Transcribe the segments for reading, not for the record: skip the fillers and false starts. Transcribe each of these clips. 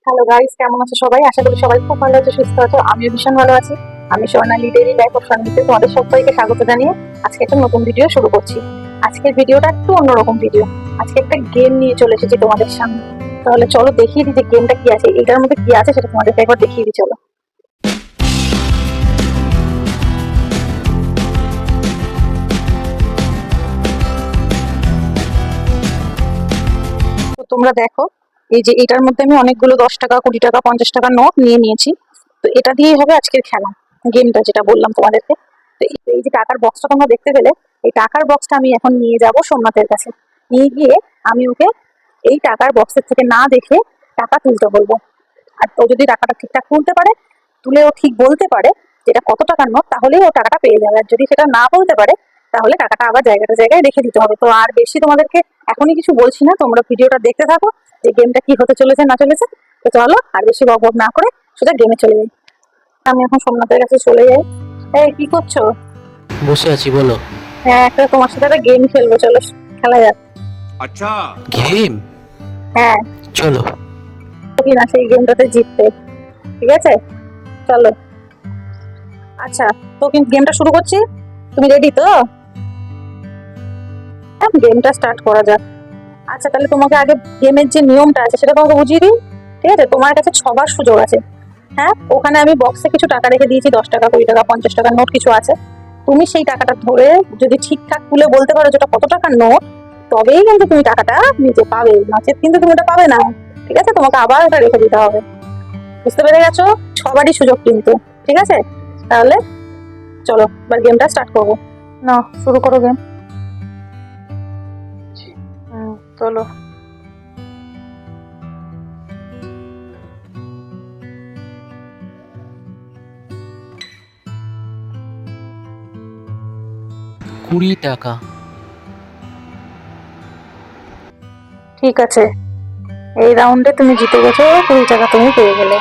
Hello guys, কেমন আছো সবাই? আশা করি সবাই খুব ভালো আছো, সুস্থ আছো। আমিও ভীষণ ভালো আছি। আমি স্বর্ণালী ডেইলি লাইফ অফ স্বর্ণালীতে তোমাদের সবাইকে স্বাগত জানিয়ে আজকে একটা নতুন ভিডিও শুরু করছি। আজকের ভিডিওটা একটু অন্যরকম ভিডিও। আজকে একটা গেম নিয়ে চলে এসেছি তোমাদের সামনে। তাহলে চলো দেখিয়ে দিই যে গেমটা কি আছে, এটার মধ্যে কি আছে সেটা তোমাদেরকে একবার দেখিয়ে দিই। চলো। তো তোমরা দেখো, এই যে এটার মধ্যে আমি অনেকগুলো 10 টাকা, 20 টাকা, 50 টাকার নোট নিয়ে নিয়েছি। তো এটা দিয়েই হবে আজকের খেলা, গেমটা যেটা বললাম তোমাদেরকে। তো এই যে টাকার বক্সটা তোমরা দেখতে পেলে, এই টাকার বক্সটা আমি এখন নিয়ে যাব সোমনাথের কাছে। নিয়ে গিয়ে আমি ওকে এই টাকার বক্সের থেকে না দেখে টাকা তুলতে বলবো। আর ও যদি টাকাটা ঠিকঠাক তুলতে পারে, তুলে ও ঠিক বলতে পারে যেটা কত টাকার নোট, তাহলেই ও টাকাটা পেয়ে যাবে। আর যদি সেটা না বলতে পারে, তাহলে টাকাটা আবার জায়গাটা জায়গায় রেখে দিতে হবে। তো আর বেশি তোমাদেরকে এখনই কিছু বলছি না, তোমরা ভিডিওটা দেখতে থাকো যে গেমটা কি হতে চলেছে না চলেছে। তো চলো আর বেশি বক বক না করে সোজা গেমে চলে যাই। আমি এখন সোমনাথের কাছে চলে যাই। এই কি করছো? বসে আছি, বলো। হ্যাঁ, একটা তোমার সাথে একটা গেম খেলবো, চলো খেলা যাক। अच्छा। গেম? হ্যাঁ, চলো। কি না সেই গেমটাতে জিততে, ঠিক আছে? চলো। আচ্ছা, তো কিন্তু গেমটা শুরু করছি। তুমি রেডি তো? গেমটা স্টার্ট করা যাক। আচ্ছা, তাহলে তোমাকে আগে গেমের যে নিয়মটা আছে সেটা তোমাকে বুঝিয়ে দিই, ঠিক আছে? তোমার কাছে 6বার সুযোগ আছে। হ্যাঁ, ওখানে আমি বক্সে কিছু টাকা রেখে দিয়েছি, 10 টাকা, 20 টাকা, 50 টাকার নোট কিছু আছে। তুমি সেই টাকাটা ধরে যদি ঠিকঠাক তুলে বলতে পারো যেটা কত টাকার নোট, তবেই কিন্তু তুমি টাকাটা নিতে পাবে, নচেত কিন্তু তুমি ওটা পাবে না। ঠিক আছে? তোমাকে আবার ওটা রেখে দিতে হবে। বুঝতে পেরে গেছো? সবারই সুযোগ কিন্তু, ঠিক আছে? তাহলে চলো এবার গেমটা স্টার্ট করবো। না, শুরু করো গেম। চলো। কুড়ি টাকা। ঠিক আছে, এই রাউন্ডে তুমি জিতে গেছো, 20 টাকা তুমি পেয়ে গেলে।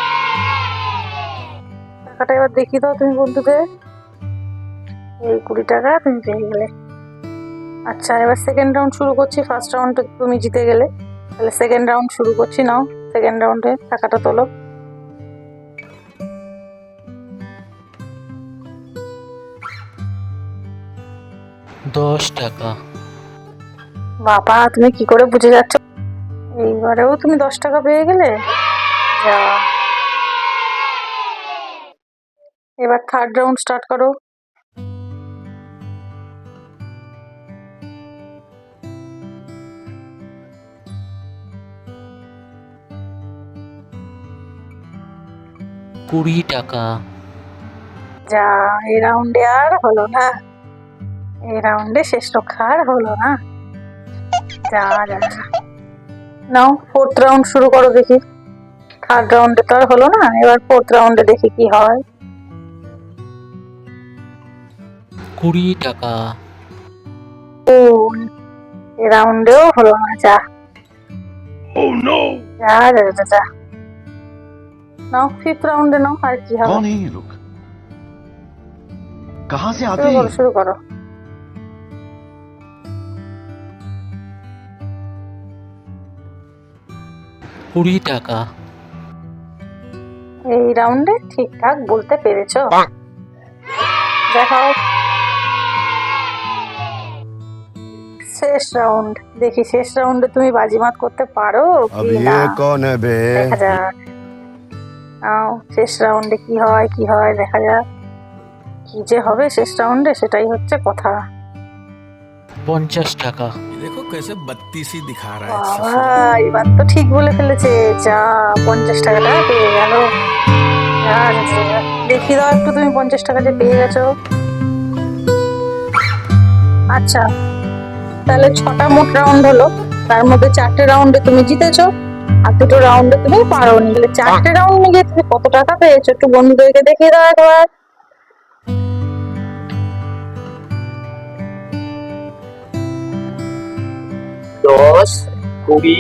টাকাটা এবার দেখিয়ে দাও তুমি বন্ধুকে। এই 20 টাকা তুমি পেয়ে গেলে। আচ্ছা, এবার সেকেন্ড রাউন্ড শুরু করছি। ফার্স্ট রাউন্ডে তুমি জিতে গেলে, তাহলে সেকেন্ড রাউন্ড শুরু করছি। নাও, সেকেন্ড রাউন্ডে টাকাটা তোলো। দশ টাকা। বাবা, তুমি কি করে বুঝে যাচ্ছ? এইবারেও তুমি 10 টাকা পেয়ে গেলে। যা, এবার থার্ড রাউন্ড স্টার্ট করো। কুড়ি টাকা। যা, এই রাউন্ডে আর হলো না, এই রাউন্ডে শেষ রক্ষা আর হলো না। যা যা যা। নাও, ফোর্থ রাউন্ড শুরু করো দেখি। থার্ড রাউন্ডে তো আর হলো না, এবার ফোর্থ রাউন্ডে দেখি কি হয়। কুড়ি টাকা। ও, এই রাউন্ডেও হলো না। যা Oh no! যা যা যা যা। নাও, ফিফথ রাউন্ডে নাও, আর কি হবে। कौन है ये लोग? कहाँ से आते শুরু করো हैं? শুরু করো। কুড়ি টাকা। এই রাউন্ডে ঠিকঠাক বলতে পেরেছো? দেখাও শেষ রাউন্ড। দেখি শেষ রাউন্ডে তুমি বাজিমাত করতে পারো अब কি না। ये कौन है बे? দেখা যাক। নাও, শেষ রাউন্ডে কি হয় কি হয় দেখা যাক। কি যে হবে শেষ রাউন্ডে সেটাই হচ্ছে কথা। পঞ্চাশ টাকা। देखो कैसे बत्तीसी दिखा रहा है বাবা, এবার তো ঠিক বলে ফেলেছে। যা, 50 টাকাটা পেয়ে গেল। যা, যা, যা, যা। দেখিয়ে দাও একটু তুমি 50 টাকা যে পেয়ে গেছো। আচ্ছা, তাহলে 6টা মোট রাউন্ড হলো, তার মধ্যে 4টে রাউন্ডে তুমি জিতেছো আর 2টো রাউন্ডে তুমি পারোনি। তাহলে 4টে রাউন্ড মিলিয়ে তুমি কত টাকা পেয়েছো একটু বন্ধুদেরকে দেখিয়ে দাও একবার। দশ, কুড়ি,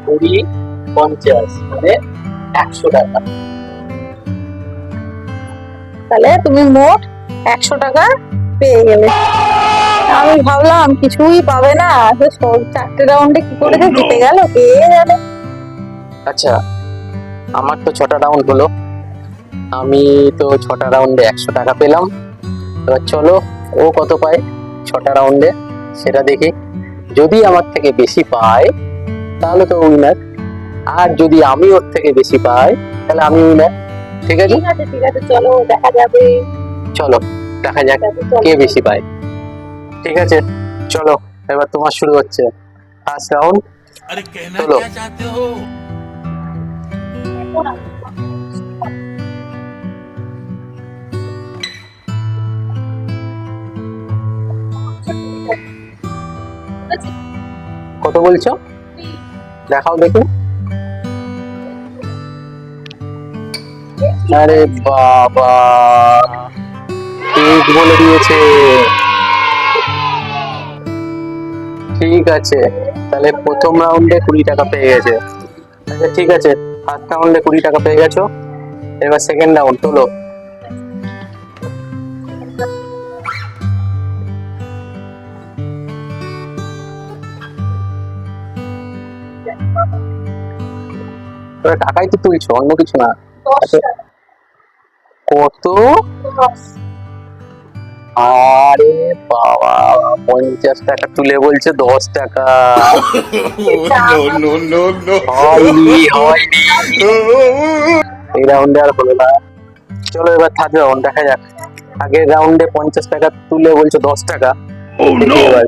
কুড়ি, 50 মানে 100 টাকা। তাহলে তুমি মোট 100 টাকা পেয়ে গেলে। আমি ভাবলাম কিছুই পাবে না, 4টে রাউন্ডে কি করে যে জিতে গেল কে জানে। আচ্ছা, আমার তো 6টা রাউন্ড হলো, আমি তো 6টা রাউন্ডে 100 টাকা পেলাম। এবার চলো ও কত পায় 6টা রাউন্ডে সেটা দেখি। যদি আমার থেকে বেশি পায় তাহলে তো উইনার, আর যদি আমি ওর থেকে বেশি পাই তাহলে আমি উইনার। ঠিক আছে, ঠিক আছে, চলো দেখা যাবে। চলো দেখা যাক কে বেশি পায়। ঠিক আছে চলো, এবার তোমার শুরু হচ্ছে ফার্স্ট রাউন্ড। अरे कहना चलो। क्या चाहते हो? কত বলছো দেখাও দেখি। আরে বাবা, ঠিক বলে দিয়েছে। ঠিক আছে, তাহলে প্রথম রাউন্ডে 20 টাকা পেয়ে গেছে। আচ্ছা ঠিক আছে, ফার্স্ট রাউন্ডে 20 টাকা পেয়ে গেছো, এবার সেকেন্ড রাউন্ড তোলো। তোরা টাকাই তো তুলছো, অন্য কিছু না। আচ্ছা, কত? আরে বাবা, 50 টাকা তুলে বলছে 10 টাকা। no, no, no, হয়নি হয়নি, এই রাউন্ডে আর হলো না। চলো এবার থার্ড রাউন্ড দেখা যাক। আগের রাউন্ডে 50 টাকা তুলে বলছে 10 টাকা, Oh দেখি no! এবার।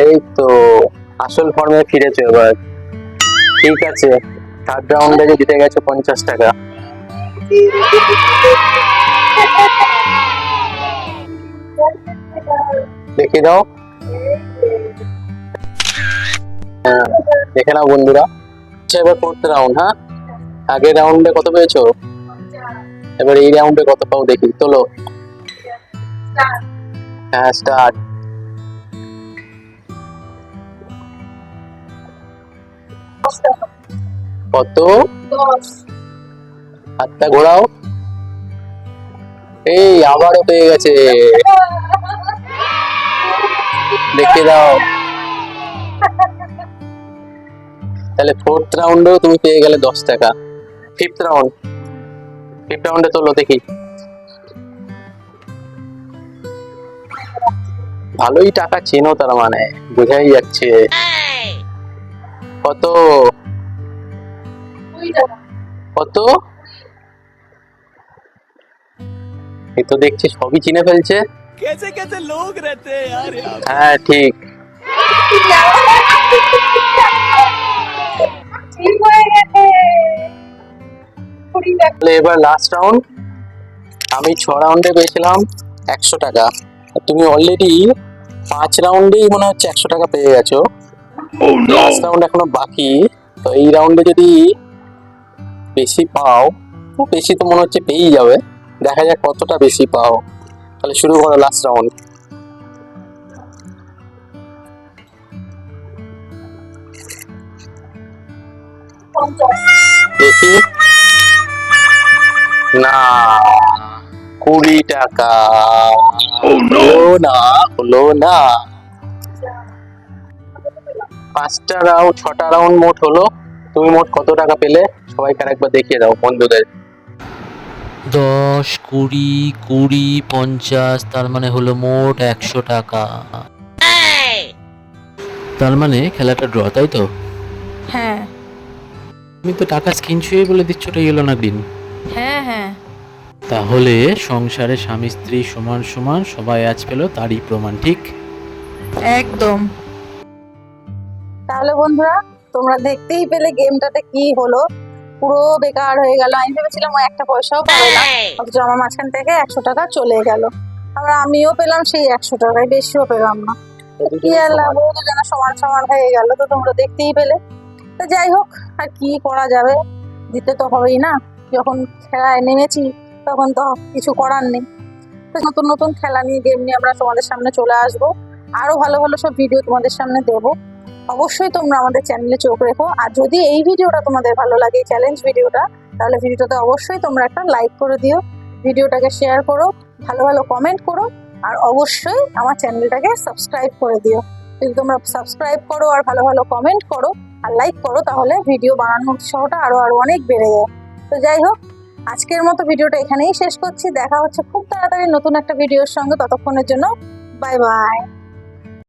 এই তো আসল ফর্মে ফিরেছো এবার। ঠিক আছে, থার্ড রাউন্ডে জিতে গেছো 50 টাকা। দেখে দাও, হ্যাঁ দেখে নাও বন্ধুরা। আচ্ছা এবার ফোর্থ রাউন্ড। হ্যাঁ, আগের রাউন্ডে কত পেয়েছো, এবার এই রাউন্ডে কত পাও দেখি, তোলো। হ্যাঁ স্টার্ট। কত? হাতটা ঘোরাও। এই আবারও পেয়ে গেছে, দেখে দাও। তাহলে ফোর্থ রাউন্ডেও তুমি পেয়ে গেলে 10 টাকা। ফিফথ রাউন্ডে তোলো দেখি। ভালোই টাকা চেনো তার মানে, বোঝাই যাচ্ছে। কত? কত? এই তো দেখছি সবই চিনে ফেলছে। कैसे कैसे लोग रहते हैं यार यहाँ पे? হ্যাঁ ঠিক। তাহলে এবার লাস্ট রাউন্ড। আমি 6 রাউন্ডে পেয়েছিলাম 100 টাকা, আর তুমি অলরেডি 5 রাউন্ডেই মনে হচ্ছে 100 টাকা পেয়ে গেছো। Oh no! লাস্ট রাউন্ড এখনো বাকি, তো এই রাউন্ডে যদি বেশি পাও, বেশি তো মনে হচ্ছে পেয়েই যাবে, দেখা যাক কতটা বেশি পাও। তাহলে শুরু করো লাস্ট রাউন্ড। দেখি, না 20 টাকা। Oh no! হলো না, হলো না। 5টা রাউন্ড 6টা রাউন্ড মোট হলো, তুমি মোট কত টাকা পেলে সবাইকে আরেকবার দেখিয়ে দাও বন্ধুদের। 10, 20, 20, 50, তার মানে হলো মোট 100 টাকা। তার মানে খেলাটা ড্র, তাই তো? হ্যাঁ তুমি তো টাকা স্কিন ছুঁয়ে বলে দিচ্ছ ওটা ইয়েলো না গ্রিন। হ্যাঁ হ্যাঁ তাহলে সংসারে স্বামী স্ত্রী সমান সমান, সবাই আজ পেল তারই প্রমাণ, ঠিক? একদম। তাহলে বন্ধুরা তোমরা দেখতেই পেলে গেমটাতে কি হলো, পুরো বেকার হয়ে গেল। আমি ভেবেছিলাম ও একটা পয়সাও পাবে না, অথচ আমার মাঝখান থেকে 100 টাকা চলে গেল। আবার আমিও পেলাম সেই 100 টাকায়, বেশিও পেলাম না। কি আর লাভ, ও যেন সমান সমান হয়ে গেল। তো তোমরা দেখতেই পেলে। তো যাই হোক, আর কি করা যাবে, দিতে তো হবেই না। যখন খেলায় নেমেছি তখন তো কিছু করার নেই। তো নতুন নতুন খেলা নিয়ে, গেম নিয়ে আমরা তোমাদের সামনে চলে আসবো। আরো ভালো ভালো সব ভিডিও তোমাদের সামনে দেবো। অবশ্যই তোমরা আমাদের চ্যানেলে চোখ রেখো। আর যদি এই ভিডিওটা তোমাদের ভালো লাগে, চ্যালেঞ্জ ভিডিওটা, তাহলে ভিডিওটাতে অবশ্যই তোমরা একটা লাইক করে দিও, ভিডিওটাকে শেয়ার করো, ভালো ভালো কমেন্ট করো, আর অবশ্যই আমার চ্যানেলটাকে সাবস্ক্রাইব করে দিও। যদি তোমরা সাবস্ক্রাইব করো আর ভালো ভালো কমেন্ট করো আর লাইক করো, তাহলে ভিডিও বানানোর উৎসাহটা আরো অনেক বেড়ে যায়। তো যাই হোক, আজকের মতো ভিডিওটা এখানেই শেষ করছি। দেখা হচ্ছে খুব তাড়াতাড়ি নতুন একটা ভিডিওর সঙ্গে। ততক্ষণের জন্য বাই বাই।